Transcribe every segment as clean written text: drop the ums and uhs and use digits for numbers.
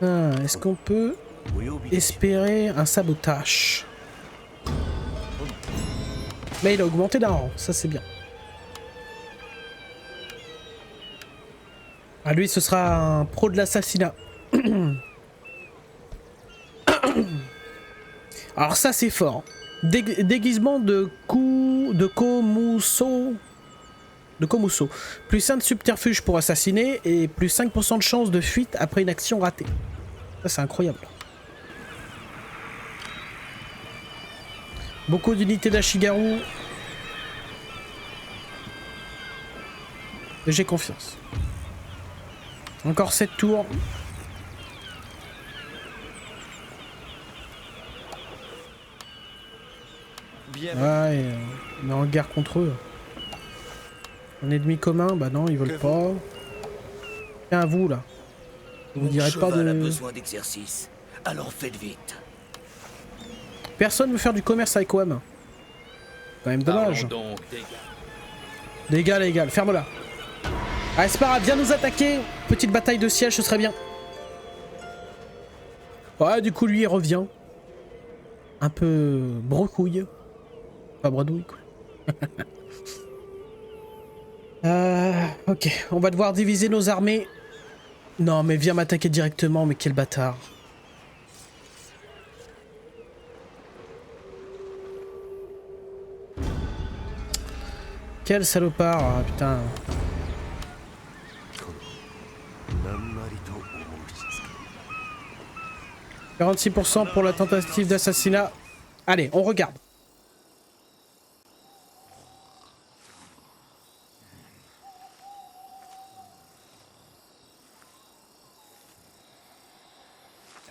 Ah, est-ce qu'on peut espérer un sabotage? Mais il a augmenté d'un rang, ça c'est bien. Ah, lui, ce sera un pro de l'assassinat. Alors ça c'est fort. Déguisement de Komuso. De Komuso. Plus 1 de subterfuge pour assassiner et plus 5% de chance de fuite après une action ratée. Ça c'est incroyable. Beaucoup d'unités d'Ashigaru. J'ai confiance. Encore 7 tours. Ouais, on est en guerre contre eux. Un ennemi commun, bah non, ils veulent pas. Tiens, à vous là. Vous direz pas de... a besoin d'exercice, alors faites vite. Personne veut faire du commerce avec WAM. Quand même dommage. Donc, Dégâts, les gars, ferme-la. Ah, Espara, viens nous attaquer. Petite bataille de siège, ce serait bien. Ouais, du coup, lui, il revient. Un peu brecouille. Pas bredouille, quoi. Ok, on va devoir diviser nos armées. Non, mais viens m'attaquer directement, mais quel bâtard. Quel salopard, ah, putain. « 46% pour la tentative d'assassinat. » Allez, on regarde.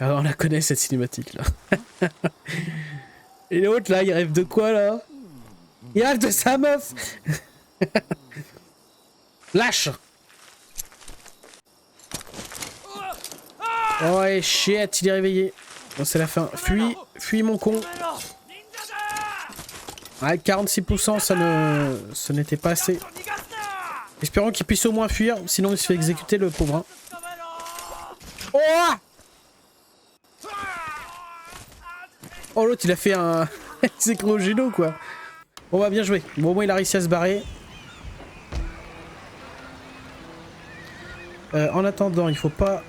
Alors on la connaît cette cinématique là. Et l'autre là, il rêve de quoi là? Il rêve de sa meuf. Lâche. Oh ouais, shit, il est réveillé. Bon, c'est la fin. Fuis, fuis mon con. Ouais, 46%, ce n'était pas assez. Espérons qu'il puisse au moins fuir, sinon il se fait exécuter le pauvre. Hein. Oh! Oh l'autre il a fait un... C'est Géno quoi. On va bien jouer. Bon au moins il a réussi à se barrer. En attendant, il faut pas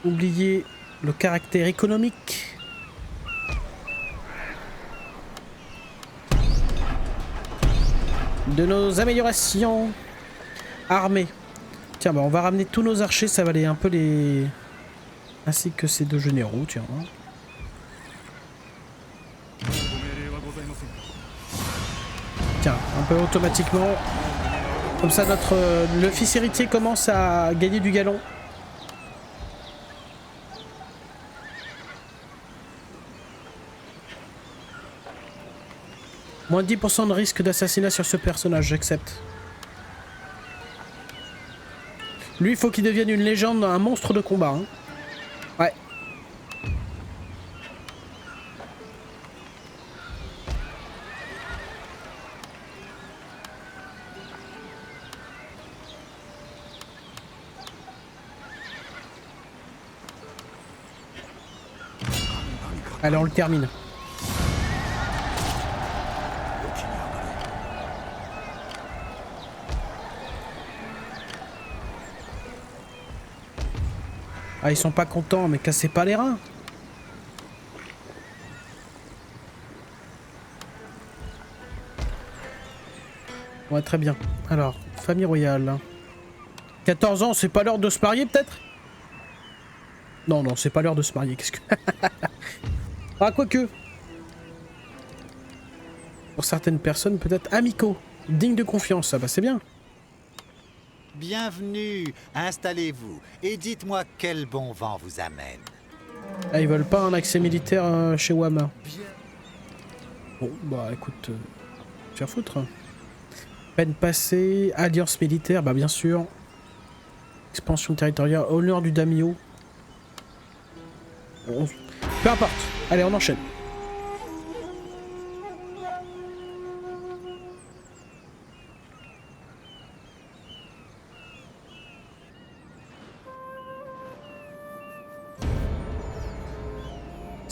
oublier le caractère économique. De nos améliorations. Armée. Tiens bah on va ramener tous nos archers, ça va aller un peu les... Ainsi que ces deux généraux, tiens. Tiens, un peu automatiquement. Comme ça, le fils héritier commence à gagner du galon. Moins de 10% de risque d'assassinat sur ce personnage, j'accepte. Lui, il faut qu'il devienne une légende, un monstre de combat. Hein. Ouais. Allez, on le termine. Ah, ils sont pas contents, mais cassez pas les reins. Ouais, très bien. Alors, famille royale. 14 ans, c'est pas l'heure de se marier, peut-être? Non, non, c'est pas l'heure de se marier, qu'est-ce que... Ah, quoique. Pour certaines personnes, peut-être amicaux. Dignes de confiance, ça, bah c'est bien. Bienvenue, installez-vous et dites-moi quel bon vent vous amène. Ah, ils veulent pas un accès militaire chez Wama. Bon, bah écoute, faire foutre. Peine passée, alliance militaire, bah bien sûr. Expansion territoriale, honneur du daimyo. Bon, peu importe. Allez, on enchaîne.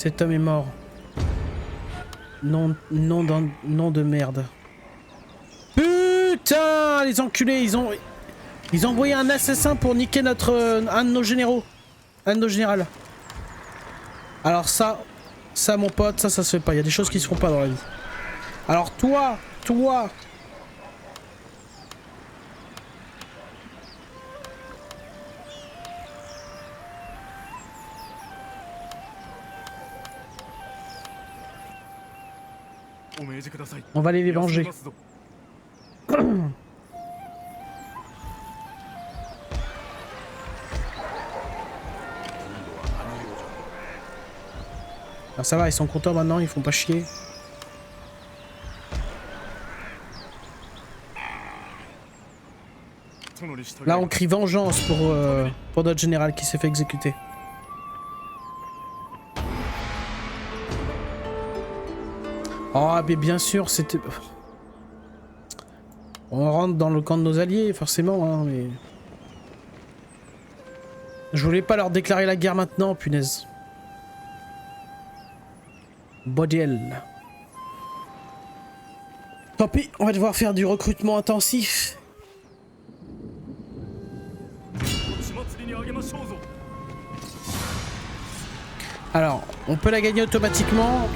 Cet homme est mort. Non de merde. Putain, les enculés, ils ont envoyé un assassin pour niquer un de nos généraux. Un de nos générales. Alors ça mon pote, ça se fait pas. Il y a des choses qui se font pas dans la vie. Alors toi. On va aller les venger. Ah, ça va, ils sont contents maintenant, ils font pas chier. Là on crie vengeance pour notre général qui s'est fait exécuter. Oh mais bien sûr c'était... On rentre dans le camp de nos alliés forcément hein, mais... Je voulais pas leur déclarer la guerre maintenant, punaise. Bodiel. Tant pis, on va devoir faire du recrutement intensif. Alors, on peut la gagner automatiquement.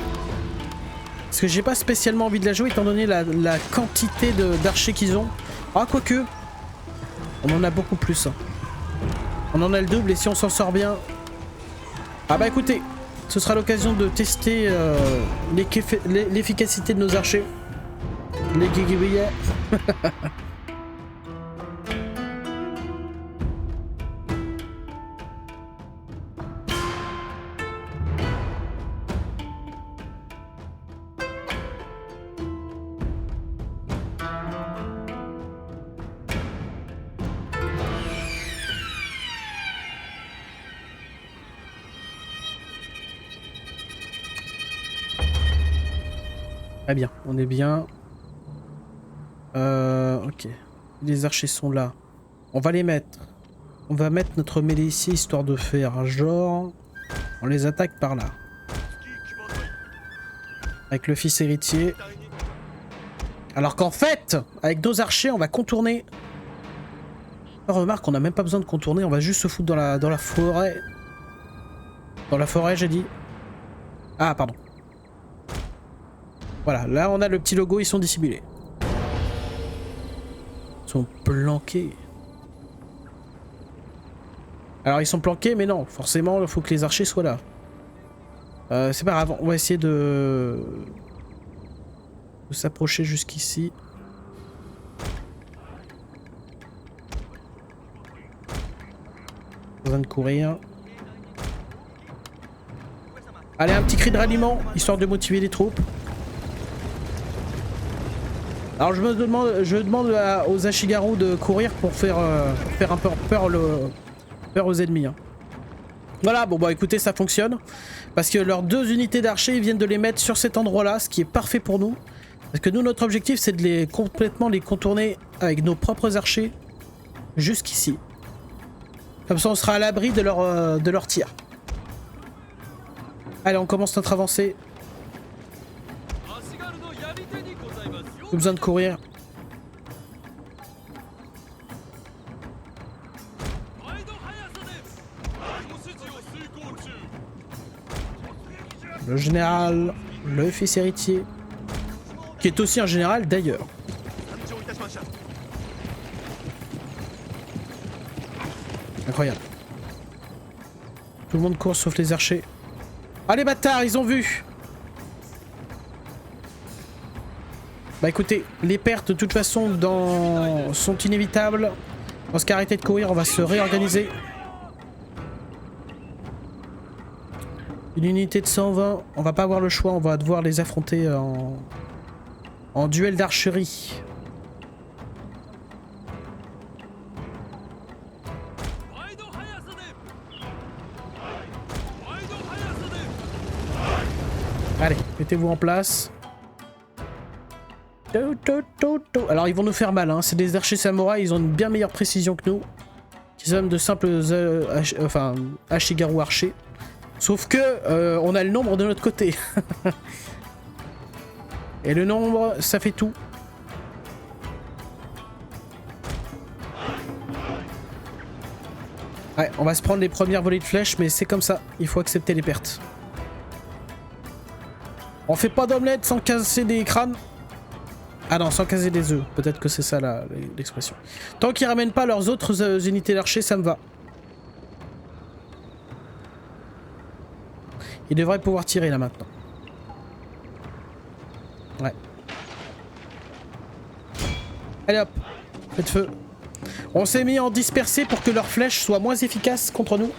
Parce que j'ai pas spécialement envie de la jouer étant donné la quantité d'archers qu'ils ont. Ah, quoique. On en a beaucoup plus. On en a le double et si on s'en sort bien... Ah bah écoutez, ce sera l'occasion de tester l'efficacité de nos archers. Les guiguillets. Très bien, on est bien. Ok. Les archers sont là. On va les mettre. On va mettre notre mêlée ici, histoire de faire genre... On les attaque par là. Avec le fils héritier. Alors qu'en fait, avec nos archers, on va contourner... Remarque, on n'a même pas besoin de contourner, on va juste se foutre dans la forêt. Dans la forêt, j'ai dit. Ah, pardon. Voilà, là on a le petit logo, ils sont dissimulés. Ils sont planqués. Alors ils sont planqués, mais non, forcément il faut que les archers soient là. C'est pas grave, on va essayer de s'approcher jusqu'ici. Besoin de courir. Allez, un petit cri de ralliement, histoire de motiver les troupes. Alors je demande aux Ashigaru de courir pour faire un peu peur aux ennemis. Hein. Voilà, bon bah écoutez, ça fonctionne. Parce que leurs 2 unités d'archers, ils viennent de les mettre sur cet endroit-là, ce qui est parfait pour nous. Parce que nous, notre objectif, c'est de complètement les contourner avec nos propres archers jusqu'ici. Comme ça, on sera à l'abri de leur tir. Allez, on commence notre avancée. Plus besoin de courir. Le général, le fils héritier, qui est aussi un général d'ailleurs. Incroyable. Tout le monde court sauf les archers. Ah les bâtards, ils ont vu. Bah écoutez, les pertes de toute façon sont inévitables. On va se arrêter de courir, on va se réorganiser. Une unité de 120, on va pas avoir le choix, on va devoir les affronter en duel d'archerie. Allez, mettez-vous en place. Alors ils vont nous faire mal, hein. C'est des archers samouraïs, ils ont une bien meilleure précision que nous. Qui sont de simples Ashigaru archers. Sauf que on a le nombre de notre côté. Et le nombre, ça fait tout. Ouais, on va se prendre les premières volées de flèches, mais c'est comme ça. Il faut accepter les pertes. On fait pas d'omelette sans casser des crânes. Ah non, sans casser des œufs. Peut-être que c'est ça l'expression. Tant qu'ils ramènent pas leurs autres unités d'archers, ça me va. Ils devraient pouvoir tirer là maintenant. Ouais. Allez hop, faites feu. On s'est mis en dispersé pour que leurs flèches soient moins efficaces contre nous.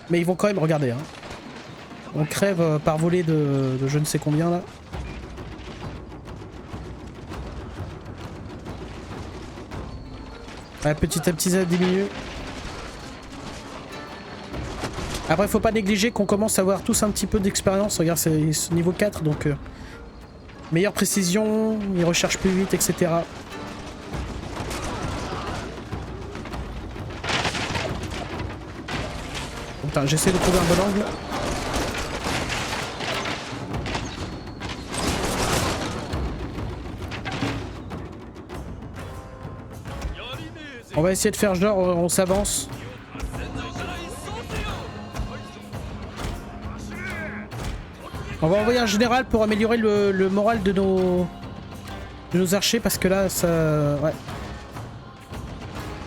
Mais ils vont quand même regarder. Hein. On crève par volée de je ne sais combien là. Ouais, petit à petit ça diminue. Après faut pas négliger qu'on commence à avoir tous un petit peu d'expérience. Regarde c'est niveau 4 donc meilleure précision, ils recherchent plus vite etc. Putain j'essaie de trouver un bon angle. On va essayer de faire genre on s'avance. On va envoyer un général pour améliorer le moral de nos archers parce que là ça... Ouais.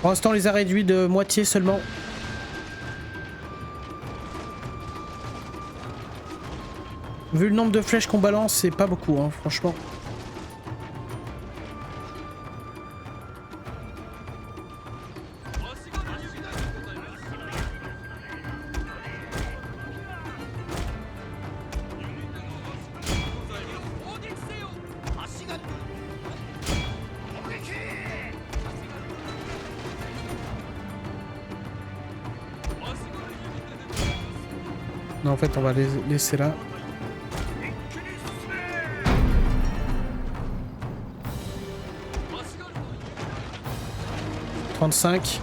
Pour l'instant on les a réduits de moitié seulement. Vu le nombre de flèches qu'on balance c'est pas beaucoup hein, franchement. Non, en fait, on va les laisser là. « 35. »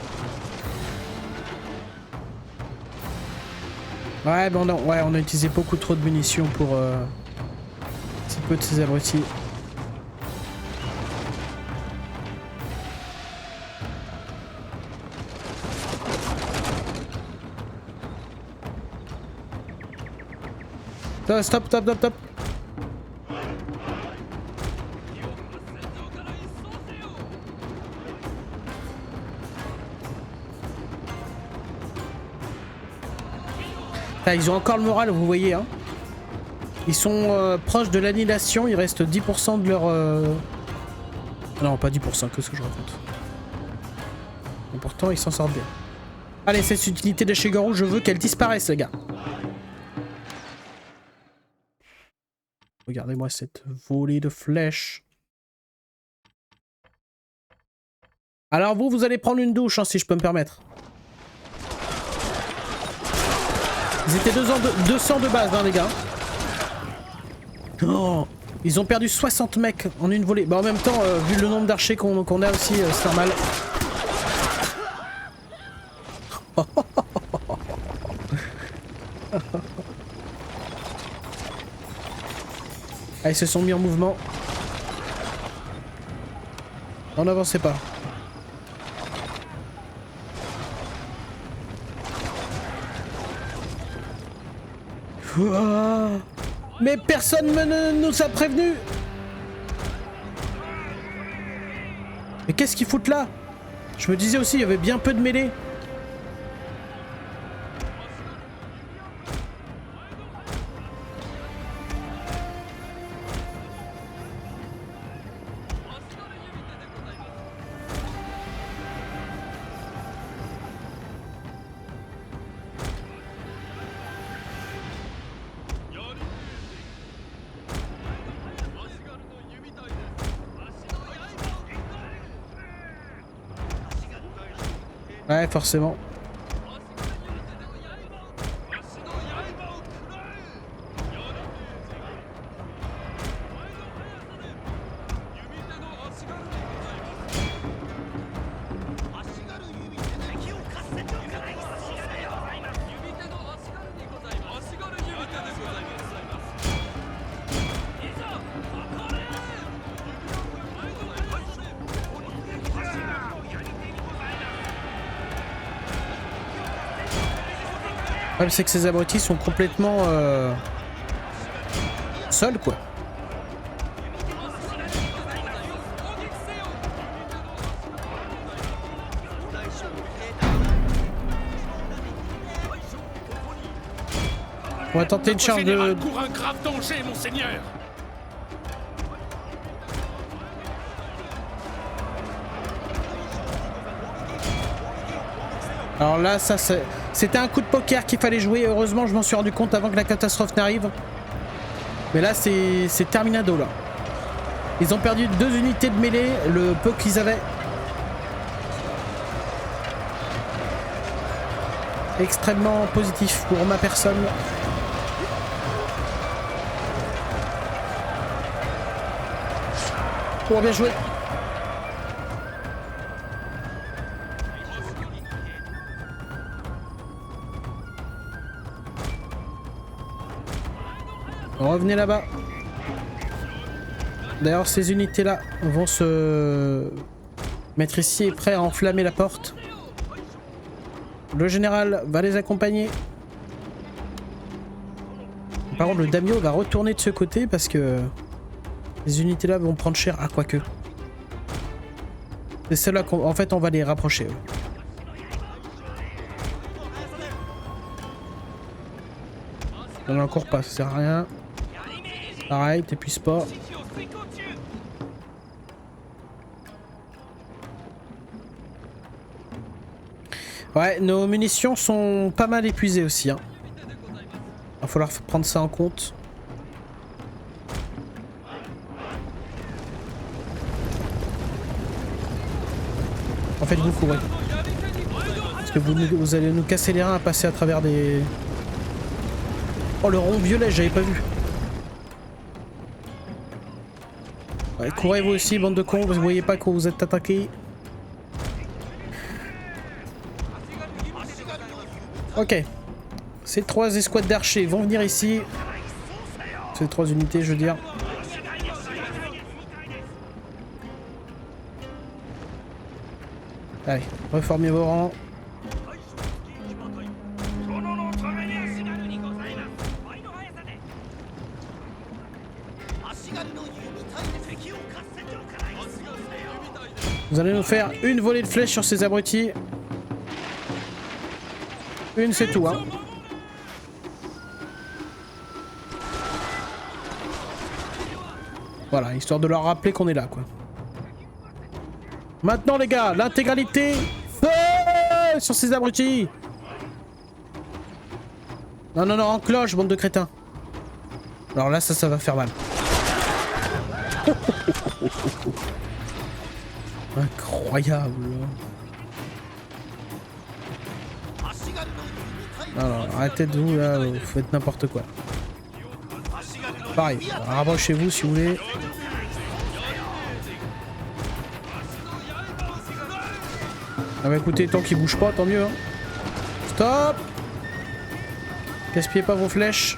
Ouais, mais on a utilisé beaucoup trop de munitions pour si peu de ces abrutis. Stop, stop, stop, stop. Ah, ils ont encore le moral, vous voyez. Hein. Ils sont proches de l'annihilation. Il reste 10% de leur... Non, pas 10%, que ce que je raconte. Et pourtant, ils s'en sortent bien. Allez, cette utilité de Shigeru, je veux qu'elle disparaisse, les gars. Regardez-moi cette volée de flèches. Alors vous allez prendre une douche, hein, si je peux me permettre. Ils étaient 200 de base, hein, les gars. Oh, ils ont perdu 60 mecs en une volée. Bah en même temps, vu le nombre d'archers qu'on a aussi, c'est normal. Ah, ils se sont mis en mouvement. On n'avançait pas. Mais personne ne nous a prévenu. Mais qu'est-ce qu'ils foutent là? Je me disais aussi, il y avait bien peu de mêlées. Ouais, forcément. problème c'est que ces abrutis sont complètement seuls quoi. On va tenter une charge de... court un grave danger, monseigneur. Alors là, ça c'était un coup de poker qu'il fallait jouer. Heureusement, je m'en suis rendu compte avant que la catastrophe n'arrive. Mais là, c'est terminado là. Ils ont perdu 2 unités de mêlée, le peu qu'ils avaient. Extrêmement positif pour ma personne. Oh, bien joué. Revenez là-bas. D'ailleurs, ces unités-là vont se mettre ici et prêts à enflammer la porte. Le général va les accompagner. Par contre, le daimyo va retourner de ce côté parce que les unités là vont prendre cher. Ah, quoique. C'est celle-là qu'en fait on va les rapprocher. Non, encore pas, ça sert à rien. Pareil, t'épuises pas. Ouais, nos munitions sont pas mal épuisées aussi. Hein. Va falloir prendre ça en compte. En fait, vous courez. Parce que vous allez nous casser les reins à passer à travers des... Oh, le rond violet, j'avais pas vu. Ouais, courez vous aussi, bande de cons, parce que vous voyez pas que vous êtes attaqués. Ok. Ces 3 escouades d'archers vont venir ici. Ces 3 unités, je veux dire. Allez, reformez vos rangs. Vous allez nous faire une volée de flèches sur ces abrutis. Une, c'est tout, hein. Voilà, histoire de leur rappeler qu'on est là, quoi. Maintenant, les gars, l'intégralité feu sur ces abrutis. Non, non, non, en cloche, bande de crétins. Alors là, ça va faire mal. Incroyable. Alors, arrêtez de vous, là, vous faites n'importe quoi. Pareil, rapprochez-vous si vous voulez. Ah bah écoutez, tant qu'il bouge pas, tant mieux. Hein. Stop! Gaspillez pas vos flèches.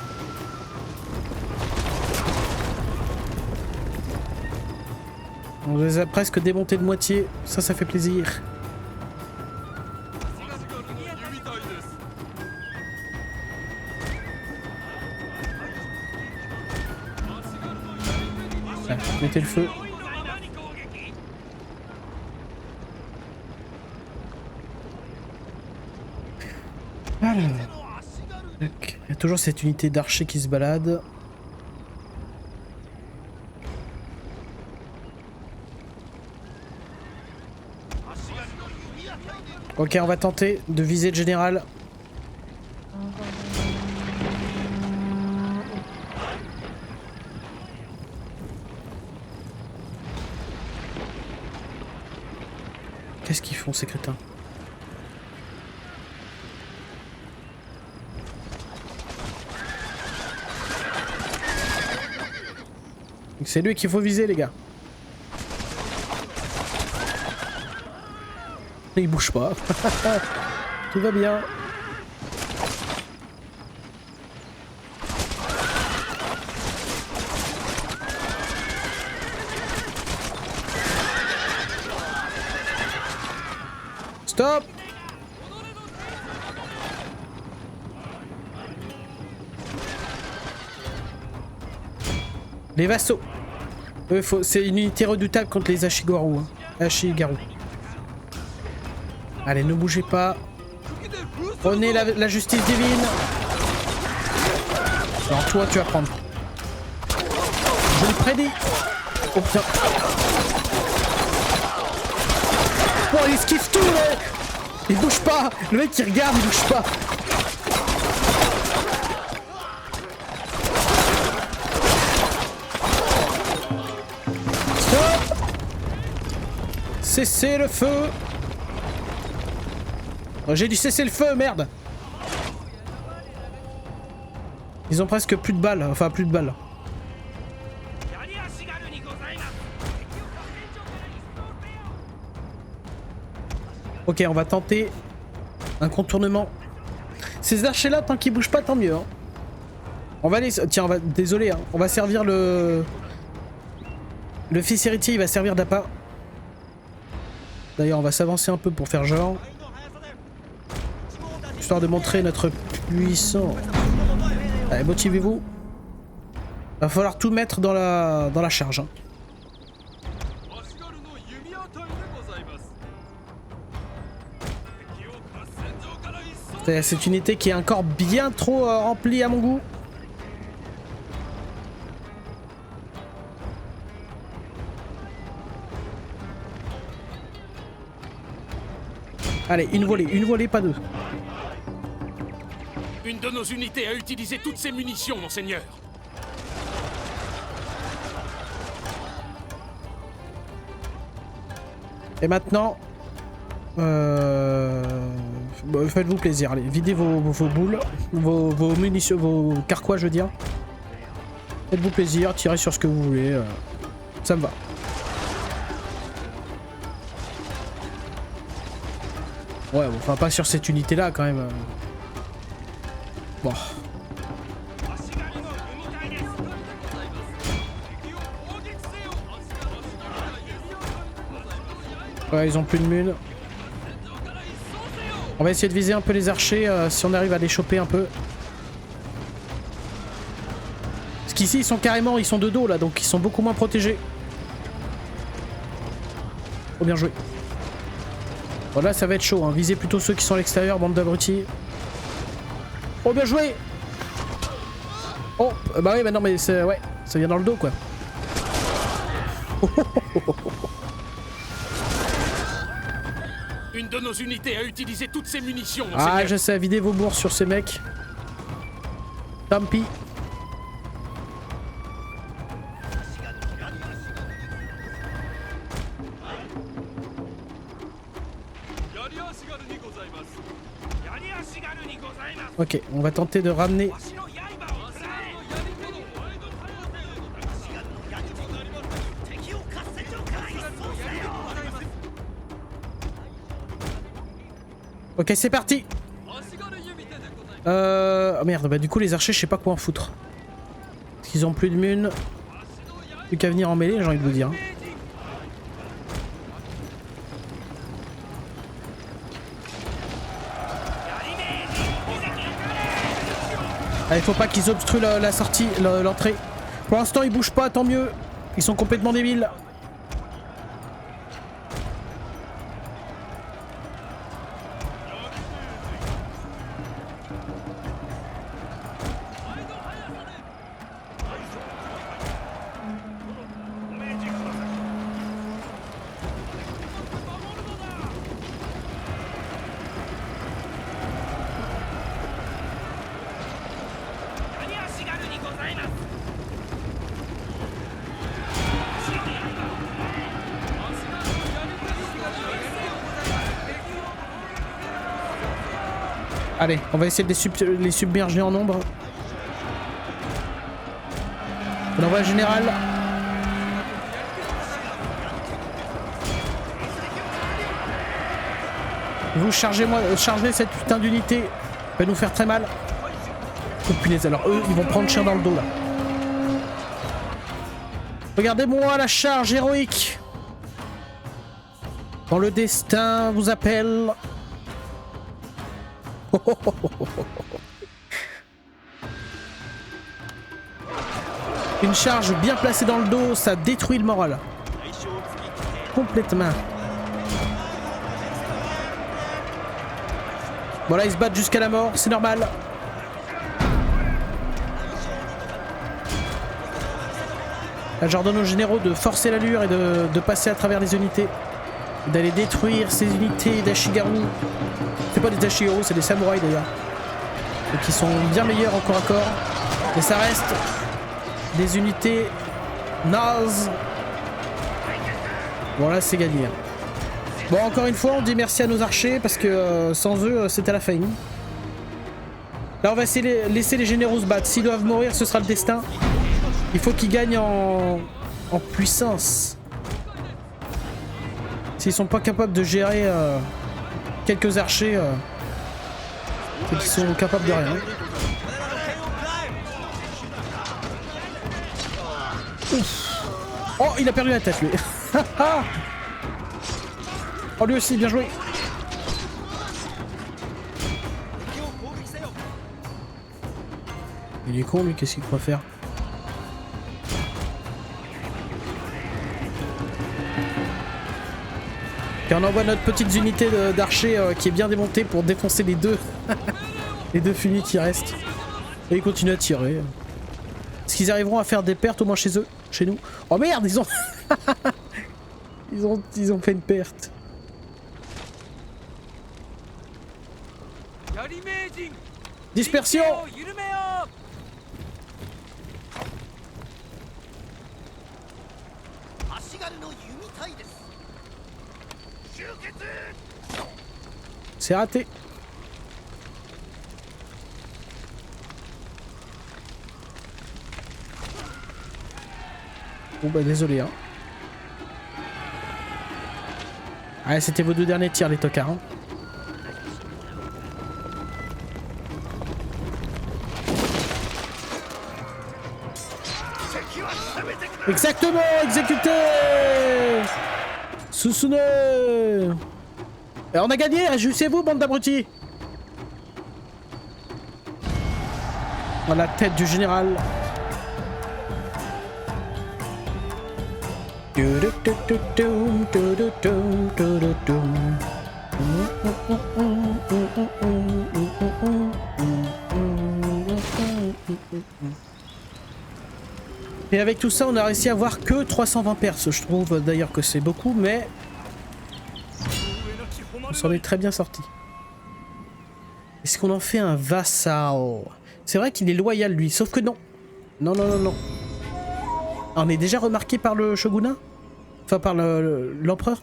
On les a presque démontés de moitié. Ça fait plaisir. Ah, mettez le feu. Alors. Il y a toujours cette unité d'archers qui se balade. Ok, on va tenter de viser le général. Qu'est-ce qu'ils font ces crétins? C'est lui qu'il faut viser, les gars. Il bouge pas. Tout va bien. Stop. Les vassaux. C'est une unité redoutable contre les Ashigaru. Hein. Ashigaru. Allez, ne bougez pas. Prenez la justice divine. Alors toi, tu vas prendre. Je le prédis. Oh putain. Oh, il esquive tout, là. Il bouge pas. Le mec, il regarde, il bouge pas. Stop. Cessez le feu. Oh, j'ai dû cesser le feu, merde. Ils ont presque plus de balles, enfin plus de balles. Ok, on va tenter un contournement. Ces archers là, tant qu'ils bougent pas, tant mieux. Hein. On va les... Tiens, on va... Désolé, hein. On va servir le... Le fils héritier, il va servir d'appât. D'ailleurs, on va s'avancer un peu pour faire genre. Histoire de montrer notre puissance. Allez, motivez-vous. Va falloir tout mettre dans la charge. Hein. C'est cette unité qui est encore bien trop remplie à mon goût. Allez, une volée, pas deux. Une de nos unités a utilisé toutes ses munitions, monseigneur. Et maintenant... faites-vous plaisir, allez, videz vos boules, vos munitions, vos carquois, je veux dire. Faites-vous plaisir, tirez sur ce que vous voulez. Ça me va. Ouais, bon, enfin pas sur cette unité-là, quand même. Bon. Ouais, ils ont plus de mun. On va essayer de viser un peu les archers si on arrive à les choper un peu. Parce qu'ici ils sont de dos là, donc ils sont beaucoup moins protégés. Oh, bien joué. Bon là ça va être chaud, hein. Visez plutôt ceux qui sont à l'extérieur, bande d'abrutis. Oh, bien joué. Oh, bah oui, bah non mais c'est... Ouais, ça vient dans le dos quoi. Une de nos unités a utilisé toutes ses munitions, Ah, monseigneur. je sais, videz vos bourses sur ces mecs. Tant pis. Ok, on va tenter de ramener... Ok, c'est parti. Oh merde, bah du coup les archers, je sais pas quoi en foutre. Parce qu'ils ont plus de mun. Plus qu'à venir en mêlée, j'ai envie de vous dire. Allez, faut pas qu'ils obstruent la sortie, l'entrée. Pour l'instant, ils bougent pas, tant mieux. Ils sont complètement débiles. Allez, on va essayer de les submerger en nombre. On envoie le général. Vous chargez cette putain d'unité. Ça va nous faire très mal. Oh punaise, alors eux, ils vont prendre cher dans le dos là. Regardez-moi la charge héroïque. Quand le destin vous appelle. Une charge bien placée dans le dos, ça détruit le moral. Complètement. Voilà, ils se battent jusqu'à la mort, c'est normal. Là, j'ordonne aux généraux de forcer l'allure et de passer à travers les unités. D'aller détruire ces unités d'Ashigaru. C'est pas des Ashigaru, c'est des samouraïs d'ailleurs. Et qui sont bien meilleurs en corps à corps. Et ça reste des unités nazes. Bon là c'est gagné. Bon encore une fois on dit merci à nos archers parce que sans eux c'était la faillite. Là on va essayer laisser les généraux se battre. S'ils doivent mourir ce sera le destin. Il faut qu'ils gagnent en puissance. S'ils sont pas capables de gérer quelques archers, c'est qu'ils sont capables de rien. Ouf. Oh, il a perdu la tête lui. Oh, lui aussi, bien joué. Il est con lui, qu'est-ce qu'il croit faire? Et on envoie notre petite unité d'archers qui est bien démontée pour défoncer les deux les deux funis qui restent. Et ils continuent à tirer. Est-ce qu'ils arriveront à faire des pertes au moins chez eux? Chez nous? Oh merde, ils ont... ils ont fait une perte. Dispersion! C'est raté. Bon bah désolé hein. Ouais, c'était vos deux derniers tirs les tocards hein. Exactement, exécuté Susune. Et on a gagné, réjouissez-vous bande d'abrutis. On a la tête du général. Et avec tout ça, on a réussi à avoir que 320 perses. Je trouve d'ailleurs que c'est beaucoup, mais on s'en est très bien sorti. Est-ce qu'on en fait un vassal? C'est vrai qu'il est loyal lui, sauf que non. Non, non, non, non. Ah, on est déjà remarqué par le shogunat? Enfin, par l'empereur?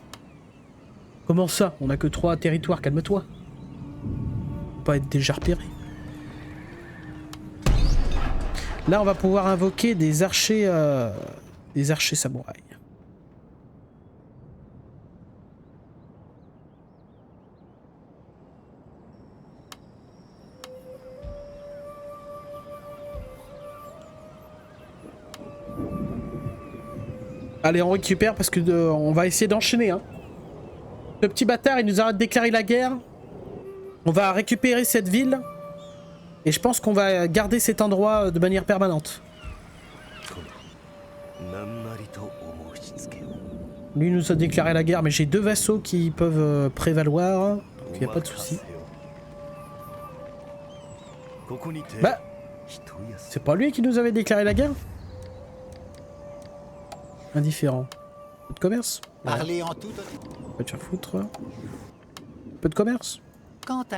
Comment ça? On a que 3 territoires, calme-toi. Pas être déjà repéré. Là, on va pouvoir invoquer des archers samouraïs. Allez, on récupère parce que on va essayer d'enchaîner. Hein. Le petit bâtard, il nous a déclaré la guerre. On va récupérer cette ville. Et je pense qu'on va garder cet endroit de manière permanente. Lui nous a déclaré la guerre, mais j'ai 2 vassaux qui peuvent prévaloir. Donc il n'y a pas de souci. Bah, c'est pas lui qui nous avait déclaré la guerre? Indifférent. Peu de commerce? Parler en tout. Pas de faire foutre. Peu de commerce? Quentin.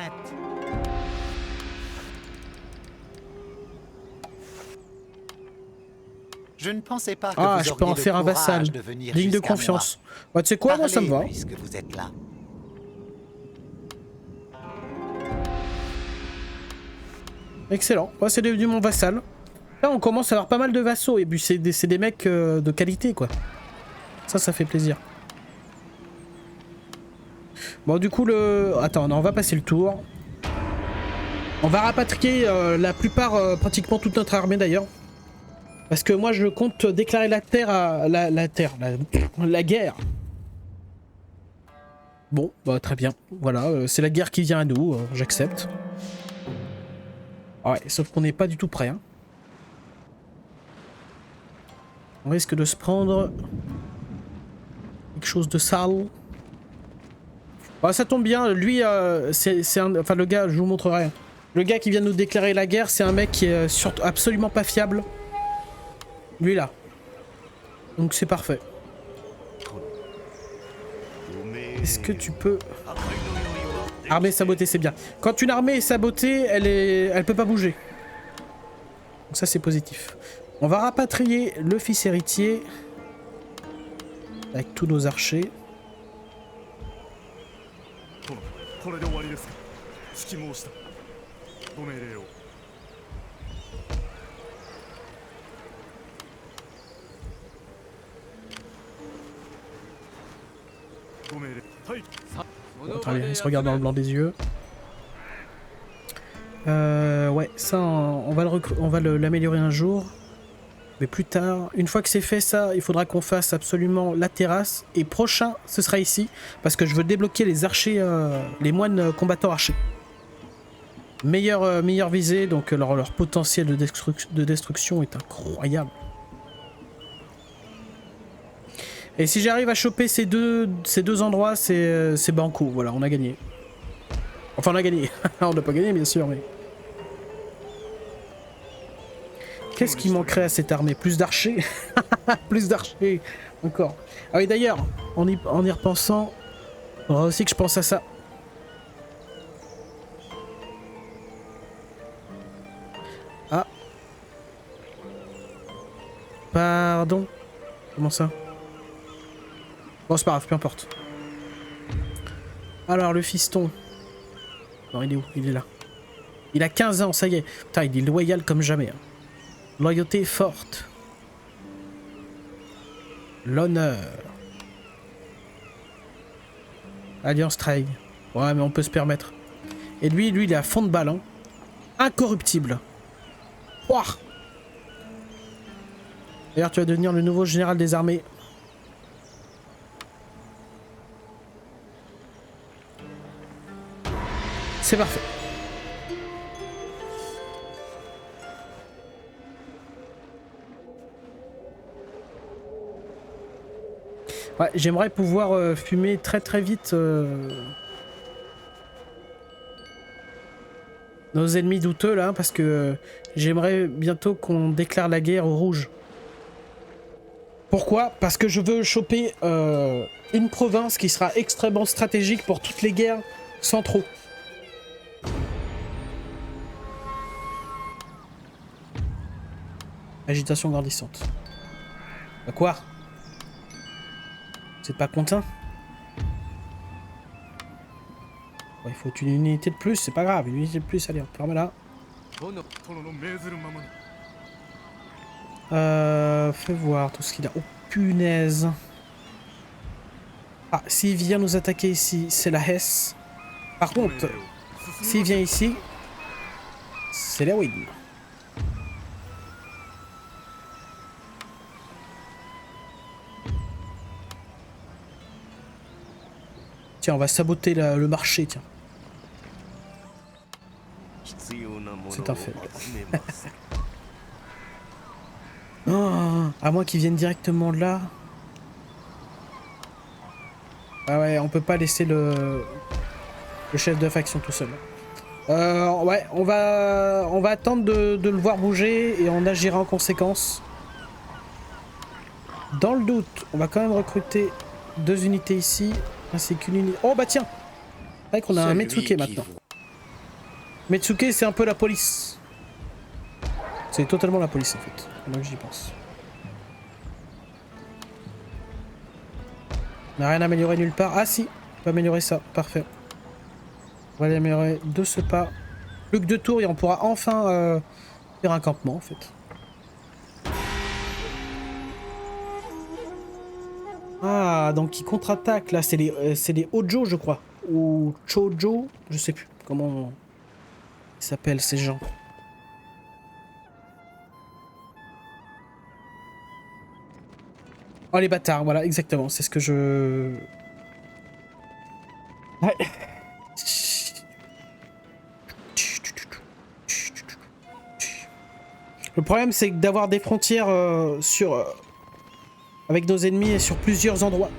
Je ne pensais pas que ah, vous je peux en auriez faire le un vassal. courage de venir Digne de jusqu'à confiance. moi. Bah, tu sais quoi, moi ça me va. Parlez puisque vous êtes là. Excellent. Ouais, c'est devenu mon vassal. Là, on commence à avoir pas mal de vassaux. Et puis, c'est des mecs de qualité, quoi. Ça fait plaisir. Bon, du coup, attends, non, on va passer le tour. On va rapatrier la plupart, pratiquement toute notre armée, d'ailleurs. Parce que moi, je compte déclarer la terre à... La guerre. Bon, bah, très bien. Voilà, c'est la guerre qui vient à nous. J'accepte. Ouais, sauf qu'on n'est pas du tout prêt, hein. On risque de se prendre quelque chose de sale. Bah, ça tombe bien, lui, c'est un... Enfin, le gars, je vous montrerai. Le gars qui vient de nous déclarer la guerre, c'est un mec qui est surtout absolument pas fiable. Lui, là. Donc, c'est parfait. Est-ce que tu peux... Armée sabotée, c'est bien. Quand une armée est sabotée, elle peut pas bouger. Donc ça, c'est positif. On va rapatrier le fils héritier. Avec tous nos archers. Bon, très bien, il se regarde dans le blanc des yeux. Ouais, ça, on va l'améliorer un jour. Mais plus tard, une fois que c'est fait ça, il faudra qu'on fasse absolument la terrasse. Et prochain, ce sera ici. Parce que je veux débloquer les archers, les moines combattants archers. Meilleure visée, donc leur potentiel de destruction est incroyable. Et si j'arrive à choper ces deux endroits, c'est banco. Voilà, on a gagné. Enfin, on a gagné. On n'a pas gagné, bien sûr, mais... Qu'est-ce qui manquerait à cette armée? Plus d'archers. Plus d'archers. Encore. Ah oui, d'ailleurs, en y repensant, il faudra aussi que je pense à ça. Ah. Pardon. Comment ça? Bon, c'est pas grave, peu importe. Alors, le fiston. Non, il est où? Il est là. Il a 15 ans, ça y est. Putain, il est loyal comme jamais. Hein. Loyauté forte. L'honneur. Alliance Trail. Ouais, mais on peut se permettre. Et lui, il est à fond de balle. Hein. Incorruptible. Ouah. D'ailleurs, tu vas devenir le nouveau général des armées. C'est parfait. Ouais, j'aimerais pouvoir fumer très vite nos ennemis douteux là, parce que j'aimerais bientôt qu'on déclare la guerre aux rouges. Pourquoi? Parce que je veux choper une province qui sera extrêmement stratégique pour toutes les guerres sans trop. Agitation grandissante. Bah quoi? C'est pas content? Bon, il faut une unité de plus, c'est pas grave, une unité de plus, allez, on là. Fais voir tout ce qu'il a. Oh punaise. Ah, s'il vient nous attaquer ici, c'est la Hesse. Par contre, s'il vient ici, c'est la Win. Tiens, on va saboter le marché, tiens. C'est un fait. Oh, à moins qu'ils viennent directement là. Ah ouais, on peut pas laisser le chef de faction tout seul. Ouais, on va attendre de le voir bouger et on agira en conséquence. Dans le doute, on va quand même recruter 2 unités ici, ainsi qu'une unité... Oh bah tiens! C'est vrai qu'on a un Metsuke maintenant. Metsuke, c'est un peu la police. C'est totalement la police en fait, maintenant que j'y pense. On n'a rien amélioré nulle part. Ah si, on peut améliorer ça, parfait. On va l'améliorer de ce pas. Plus que 2 tours et on pourra enfin faire un campement en fait. Ah, donc ils contre-attaquent là, c'est les Hojo je crois. Ou Chojo, je sais plus comment ils s'appellent ces gens. Oh les bâtards, voilà, exactement, c'est ce que je... Ouais. Le problème c'est que d'avoir des frontières sur avec nos ennemis et sur plusieurs endroits.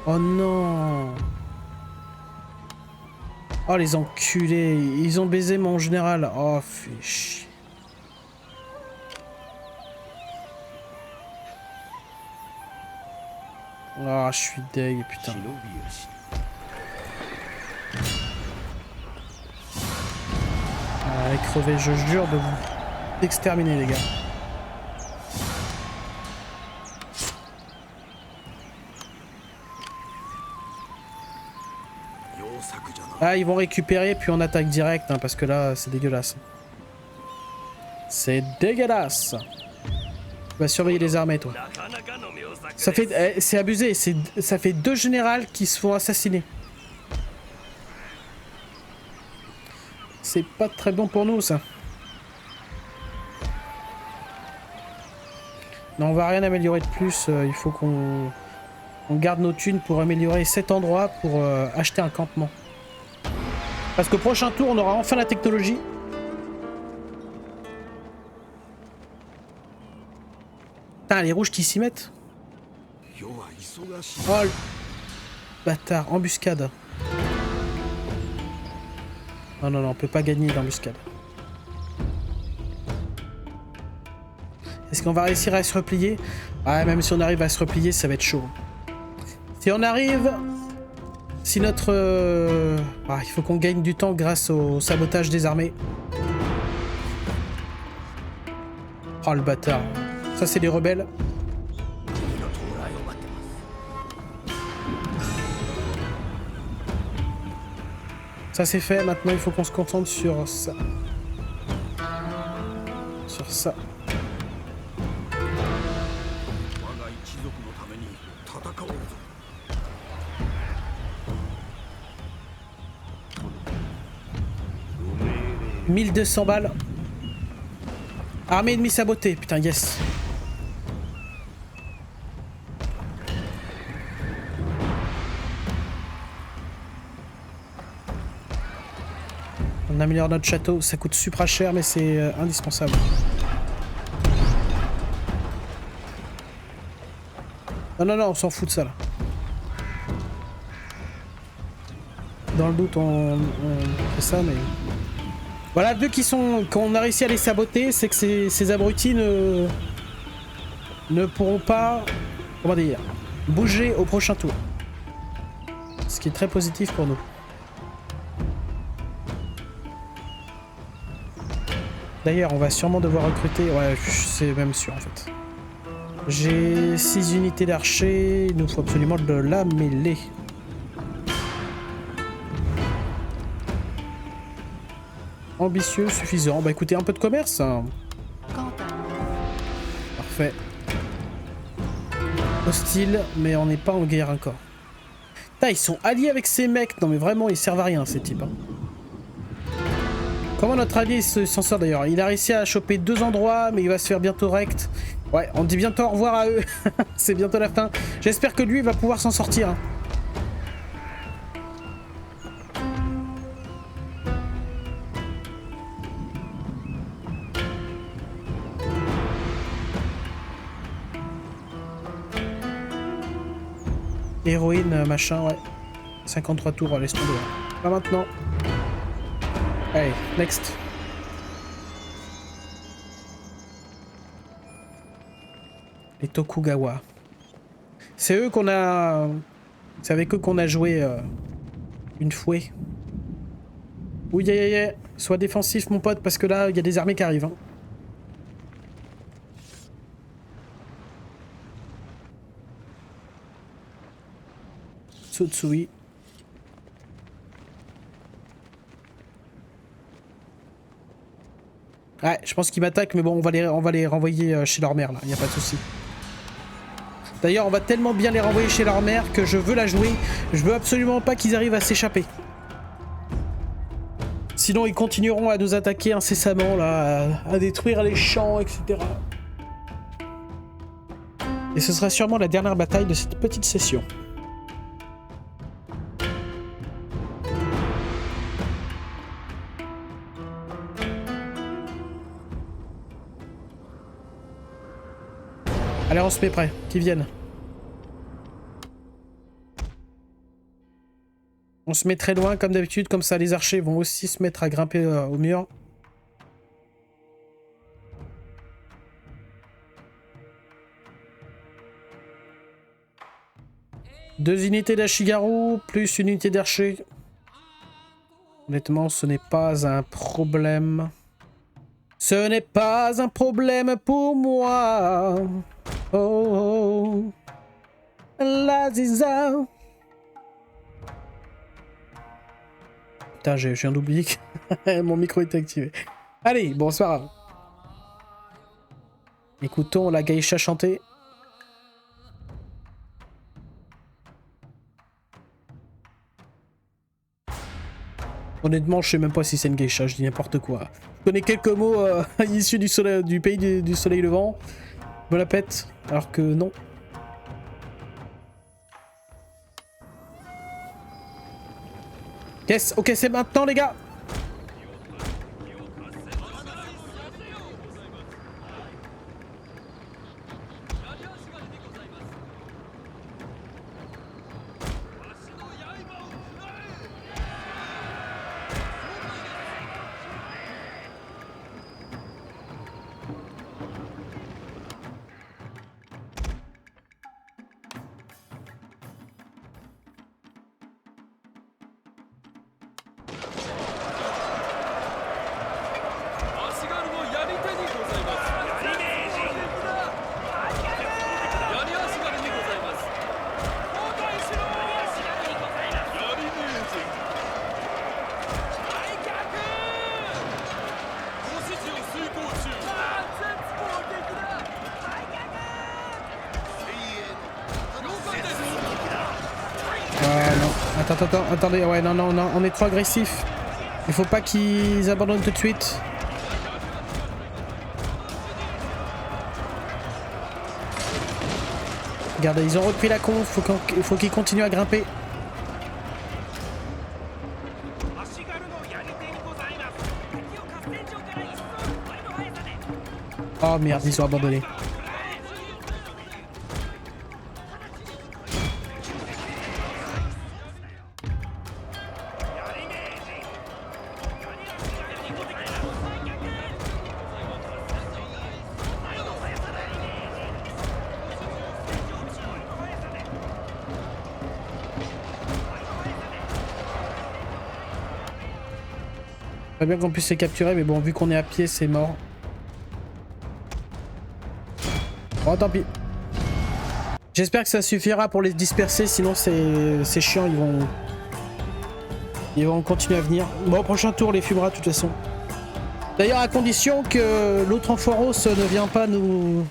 Oh non. Oh les enculés, ils ont baisé mon général. Oh fais chier. Ah, je suis deg, putain. Allez, crevez, je jure de vous exterminer, les gars. Ah, ils vont récupérer, puis on attaque direct, hein, parce que là, c'est dégueulasse. C'est dégueulasse. Tu vas surveiller les armées, toi. Ça fait... c'est abusé, ça fait 2 générales qui se font assassiner. C'est pas très bon pour nous, ça. Non, on va rien améliorer de plus. Il faut qu'on garde nos thunes pour améliorer cet endroit pour acheter un campement. Parce qu'au prochain tour, on aura enfin la technologie. Putain, les rouges qui s'y mettent. Oh, le bâtard, embuscade. Non, non, non, on peut pas gagner l'embuscade. Est-ce qu'on va réussir à se replier? Ah, même si on arrive à se replier, ça va être chaud. Si on arrive... Si notre... Ah, il faut qu'on gagne du temps grâce au sabotage des armées. Oh, le bâtard. Ça, c'est les rebelles. Ça, c'est fait. Maintenant, il faut qu'on se concentre sur ça. Sur ça. « 1200 balles. Armée ennemie sabotée. Putain, yes. On améliore notre château. Ça coûte supra cher, mais c'est indispensable. Non, non, non, on s'en fout de ça, là. Dans le doute, on fait ça, mais... Voilà, deux qu'on a réussi à les saboter, c'est que ces abrutis ne pourront pas, comment dire, bouger au prochain tour. Ce qui est très positif pour nous. D'ailleurs, on va sûrement devoir recruter, ouais, c'est même sûr en fait. J'ai 6 unités d'archers, il nous faut absolument de la mêlée. Ambitieux, suffisant. Bah écoutez, un peu de commerce. Hein. Parfait. Hostile, mais on n'est pas en guerre encore. Putain, ils sont alliés avec ces mecs. Non mais vraiment, ils servent à rien ces types. Hein. Comment notre allié s'en sort d'ailleurs? Il a réussi à choper 2 endroits, mais il va se faire bientôt rect. Ouais, on dit bientôt au revoir à eux. C'est bientôt la fin. J'espère que lui va pouvoir s'en sortir. Hein. Héroïne, machin, ouais. 53 tours, laisse tomber. Pas maintenant. Allez, next. Les Tokugawa. C'est eux qu'on a... C'est avec eux qu'on a joué une fouée. Oui, sois défensif, mon pote, parce que là, il y a des armées qui arrivent. Hein. Tsutsui. Ouais, je pense qu'ils m'attaquent, mais bon, on va les renvoyer chez leur mère, là, y a pas de souci. D'ailleurs, on va tellement bien les renvoyer chez leur mère que je veux la jouer. Je veux absolument pas qu'ils arrivent à s'échapper. Sinon, ils continueront à nous attaquer incessamment, là, à détruire les champs, etc. Et ce sera sûrement la dernière bataille de cette petite session. Allez, on se met prêt, qu'ils viennent. On se met très loin comme d'habitude, comme ça les archers vont aussi se mettre à grimper au mur. Deux unités d'Ashigaru, plus une unité d'archer. Honnêtement, ce n'est pas un problème. Ce n'est pas un problème pour moi. Oh, oh. La Ziza. Putain, je viens d'oublier que mon micro était activé. Allez, bon, c'est pas grave. Écoutons la geisha chanter. Honnêtement, je sais même pas si c'est une geisha, je dis n'importe quoi. Je connais quelques mots issus du, soleil, du pays du soleil levant. Je me la pète, alors que non. Yes, ok, c'est maintenant les gars. Attendez, ouais, non, on est trop agressif. Il faut pas qu'ils abandonnent tout de suite. Regardez, ils ont repris la conf, il faut qu'ils continuent à grimper. Oh merde, ils ont abandonné. Très bien qu'on puisse les capturer, mais bon, vu qu'on est à pied, c'est mort. Bon, tant pis. J'espère que ça suffira pour les disperser, sinon c'est chiant, ils vont continuer à venir. Bon, au prochain tour, on les fumera de toute façon. D'ailleurs, à condition que l'autre Amphoros ne vient pas nous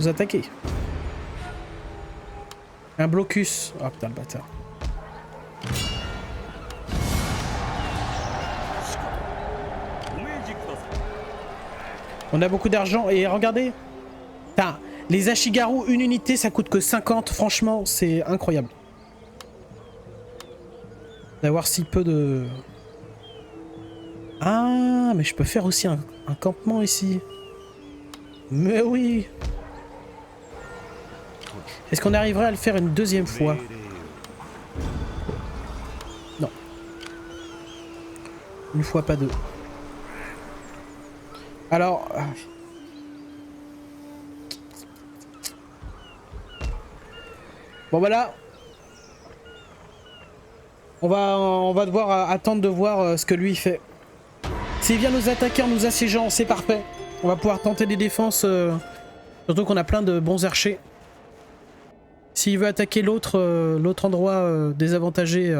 attaquer. Un blocus. Ah putain, le bâtard. On a beaucoup d'argent et regardez. Putain, les Ashigaru, une unité, ça coûte que 50. Franchement, c'est incroyable. D'avoir si peu de... Ah, mais je peux faire aussi un campement ici. Mais oui. Est-ce qu'on arriverait à le faire une deuxième fois? Non. Une fois, pas deux. Alors... Bon voilà. On va devoir attendre de voir ce que lui fait. S'il vient nous attaquer en nous assiégeant, c'est parfait. On va pouvoir tenter des défenses. Surtout qu'on a plein de bons archers. S'il veut attaquer l'autre endroit désavantagé...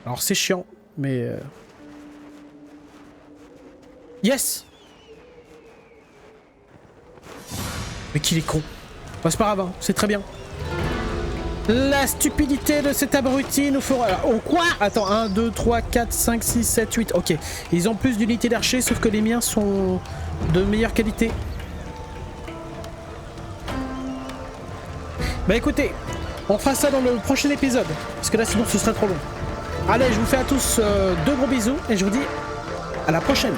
alors c'est chiant, mais... Yes! Mais qu'il est con. Bah, c'est pas grave, hein. C'est très bien. La stupidité de cet abruti nous fera... Oh quoi? Attends, 1, 2, 3, 4, 5, 6, 7, 8. Ok. Ils ont plus d'unités d'archers, sauf que les miens sont de meilleure qualité. Bah écoutez, on fera ça dans le prochain épisode. Parce que là, sinon, ce serait trop long. Allez, je vous fais à tous 2 gros bisous et je vous dis à la prochaine.